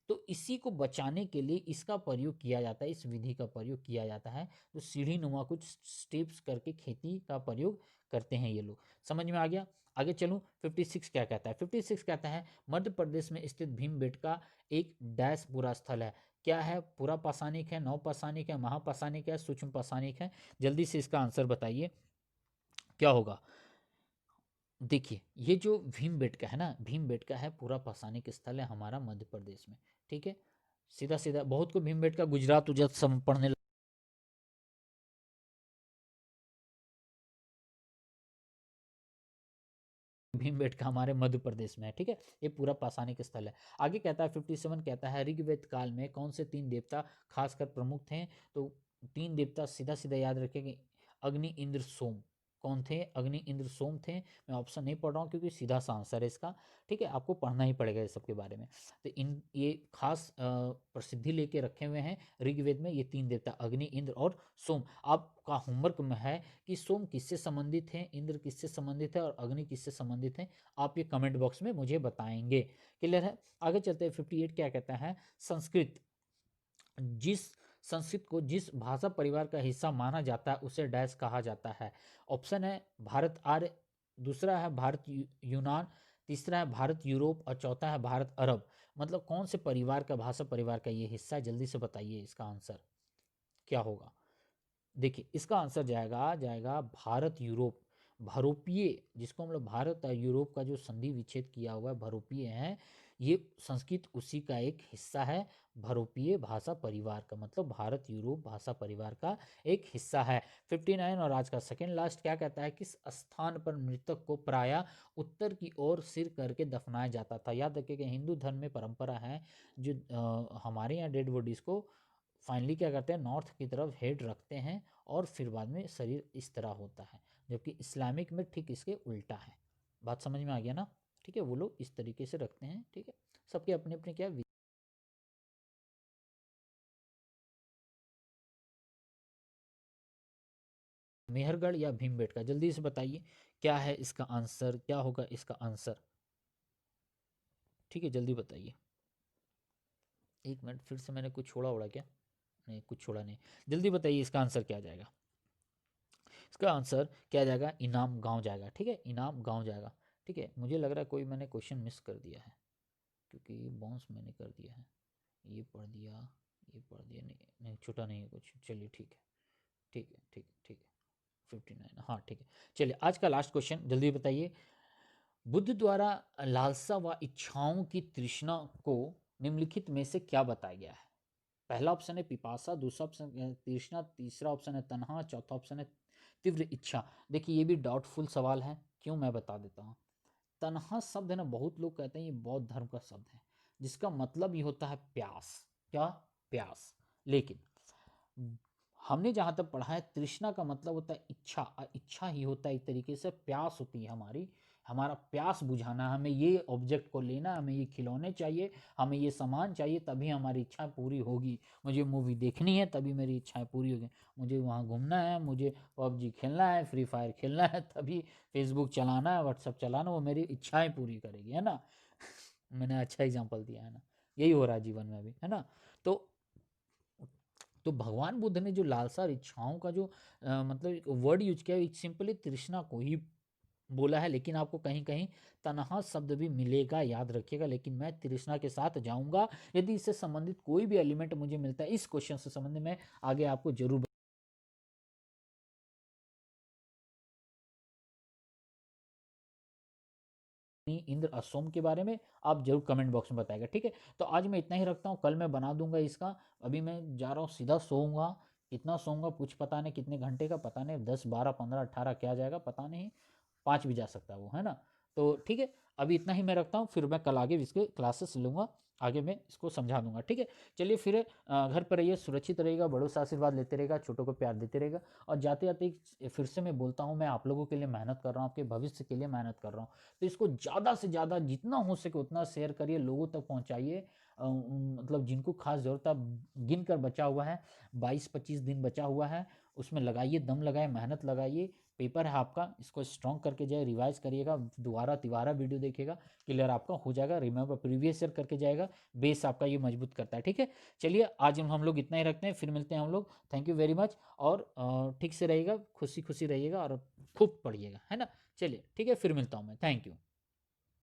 तो इसी को बचाने के लिए इसका प्रयोग किया जाता है, इस विधि का प्रयोग किया जाता है। तो सीढ़ी नुमा कुछ स्टेप्स करके खेती का प्रयोग करते हैं ये लोग। समझ में आ गया। आगे चलूं, 56 क्या कहता है, 56 कहता है मध्य प्रदेश में स्थित भीमबेटका एक डैश पूरा स्थल है। क्या है, पूरा पाषाणिक है, नव पाषाणिक है, महापाषाणिक है, सूक्ष्म पाषाणिक है। जल्दी से इसका आंसर बताइए क्या होगा। देखिए ये जो भीमबेटका है ना, भीमबेटका है पूरा पाषाणिक स्थल है हमारा मध्य प्रदेश में, ठीक है। सीधा सीधा बहुत को भीमबेटका गुजरात उजरात सब पढ़ने भीमबेटका हमारे मध्य प्रदेश में है, ठीक है। ये पूरा पाषाणिक स्थल है। आगे कहता है 57 कहता है ऋग्वेद काल में कौन से तीन देवता खासकर प्रमुख थे। तो तीन देवता सीधा सीधा याद रखेंगे, अग्नि इंद्र सोम। कौन थे, अग्नि इंद्र सोम थे। मैं ऑप्शन नहीं पढ़ रहा हूँ क्योंकि सीधा सा आंसर है इसका, ठीक है। आपको पढ़ना ही पड़ेगा इस सब के बारे में। तो इन ये खास प्रसिद्धि लेके रखे हुए हैं ऋग्वेद में, ये तीन देवता अग्नि इंद्र और सोम। आपका होमवर्क में है कि सोम किससे संबंधित हैं, इंद्र किससे संबंधित है, और अग्नि किससे संबंधित हैं। आप ये कमेंट बॉक्स में मुझे बताएंगे। क्लियर है। आगे चलते हैं 58 क्या कहता है, संस्कृत जिस संस्कृत को जिस भाषा परिवार का हिस्सा माना जाता है उसे डैश कहा जाता है। ऑप्शन है भारत आर्य, दूसरा है भारत यूनान, तीसरा है भारत यूरोप, और चौथा है भारत अरब। मतलब कौन से परिवार का, भाषा परिवार का ये हिस्सा है, जल्दी से बताइए इसका आंसर क्या होगा। देखिए इसका आंसर जाएगा जाएगा भारत यूरोप। भरोपीय, जिसको हम लोग भारत और यूरोप का जो संधि विच्छेद किया हुआ है भरोपीय है, ये संस्कृत उसी का एक हिस्सा है। भरोपीय भाषा परिवार का मतलब भारत यूरोप भाषा परिवार का एक हिस्सा है। 59 और आज का सेकेंड लास्ट क्या कहता है, किस स्थान पर मृतक को प्राय उत्तर की ओर सिर करके दफनाया जाता था। याद रखिएगा हिंदू धर्म में परंपरा है, जो हमारे यहाँ डेड बॉडीज को फाइनली क्या करते हैं, नॉर्थ की तरफ हेड रखते हैं, और फिर बाद में शरीर इस तरह होता है। जबकि इस्लामिक में ठीक इसके उल्टा है। बात समझ में आ गया ना, ठीक है। वो लोग इस तरीके से रखते हैं, ठीक है। सबके अपने अपने क्या मेहरगढ़ या भीमबेटका, जल्दी से बताइए क्या है इसका आंसर, क्या होगा इसका आंसर, ठीक है। जल्दी बताइए। एक मिनट, फिर से मैंने कुछ छोड़ा उड़ा क्या, नहीं कुछ छोड़ा नहीं। जल्दी बताइए इसका आंसर क्या जाएगा। इसका आंसर क्या जाएगा, इनाम गांव जाएगा, ठीक है। इनाम गांव जाएगा, ठीक है। मुझे लग रहा है कोई मैंने क्वेश्चन मिस कर दिया है, क्योंकि बाउंस मैंने कर दिया है। ये पढ़ दिया, ये पढ़ दिया, नहीं नहीं छूटा नहीं है कुछ, चलिए ठीक है, ठीक है ठीक है ठीक है 59, हाँ ठीक है। चलिए आज का लास्ट क्वेश्चन जल्दी बताइए। बुद्ध द्वारा लालसा व इच्छाओं की तृष्णा को निम्नलिखित में से क्या बताया गया है? पहला ऑप्शन है पिपासा, दूसरा ऑप्शन है तृष्णा, तीसरा ऑप्शन है तन्हा, चौथा ऑप्शन है तीव्र इच्छा। देखिए ये भी डाउटफुल सवाल है, क्यों मैं बता देता हूँ। तन्हा शब्द है ना, बहुत लोग कहते हैं ये बौद्ध धर्म का शब्द है, जिसका मतलब ये होता है प्यास। क्या? प्यास। लेकिन हमने जहाँ तक पढ़ा है तृष्णा का मतलब होता है इच्छा, इच्छा ही होता है एक तरीके से, प्यास होती है हमारी, हमारा प्यास बुझाना, हमें ये ऑब्जेक्ट को लेना, हमें ये खिलौने चाहिए, हमें ये सामान चाहिए, तभी हमारी इच्छा पूरी होगी। मुझे मूवी देखनी है तभी मेरी इच्छाएं पूरी होगी, मुझे वहाँ घूमना है, मुझे पबजी खेलना है, फ्री फायर खेलना है, तभी फेसबुक चलाना है, व्हाट्सअप चलाना, वो मेरी इच्छाएं पूरी करेगी, है ना। मैंने अच्छा एग्जाम्पल दिया है ना, यही हो रहा है जीवन में भी, है ना। तो भगवान बुद्ध ने जो लालसा और इच्छाओं का जो मतलब एक वर्ड यूज किया, एक सिंपली तृष्णा को ही बोला है, लेकिन आपको कहीं कहीं तन्हा शब्द भी मिलेगा, याद रखिएगा। लेकिन मैं तृष्णा के साथ जाऊंगा, यदि इससे संबंधित कोई भी एलिमेंट मुझे मिलता है इस क्वेश्चन से संबंधित, मैं आगे आपको जरूर इंद्र असोम के बारे में आप जरूर कमेंट बॉक्स में बताएगा, ठीक है। तो आज मैं इतना ही रखता हूँ, कल मैं बना दूंगा इसका। अभी मैं जा रहा हूँ सीधा सोऊंगा, कितना सोऊंगा कुछ पता नहीं, कितने घंटे का पता नहीं, 10 12 15 18 क्या जाएगा पता नहीं, 5 भी जा सकता है वो, है ना। तो ठीक है, अभी इतना ही मैं रखता हूँ, फिर मैं कल आगे इसके क्लासेस लूँगा, आगे मैं इसको समझा दूंगा, ठीक है। चलिए फिर घर पर रहिए, सुरक्षित रहेगा, बड़ों से आशीर्वाद लेते रहेगा, छोटों को प्यार देते रहेगा। और जाते जाते फिर से मैं बोलता हूँ, मैं आप लोगों के लिए मेहनत कर रहा हूँ, आपके भविष्य के लिए मेहनत कर रहा हूँ, तो इसको ज़्यादा से ज़्यादा जितना हो सके उतना शेयर करिए, लोगों तक पहुँचाइए। मतलब जिनको खास ज़रूरत है, गिन कर बचा हुआ है, 22-25 दिन बचा हुआ है, उसमें लगाइए, दम लगाए, मेहनत लगाइए। पेपर है आपका, इसको स्ट्रॉन्ग करके जाए, रिवाइज करिएगा, दोबारा तिबारा वीडियो देखिएगा, क्लियर आपका हो जाएगा, रिमेंबर प्रीवियस ईयर करके जाएगा, बेस आपका ये मजबूत करता है, ठीक है। चलिए आज हम लोग इतना ही रखते हैं, फिर मिलते हैं हम लोग। थैंक यू वेरी मच, और ठीक से रहिएगा, खुशी खुशी रहिएगा, और खूब पढ़िएगा, है ना। चलिए ठीक है, फिर मिलता हूँ मैं, थैंक यू।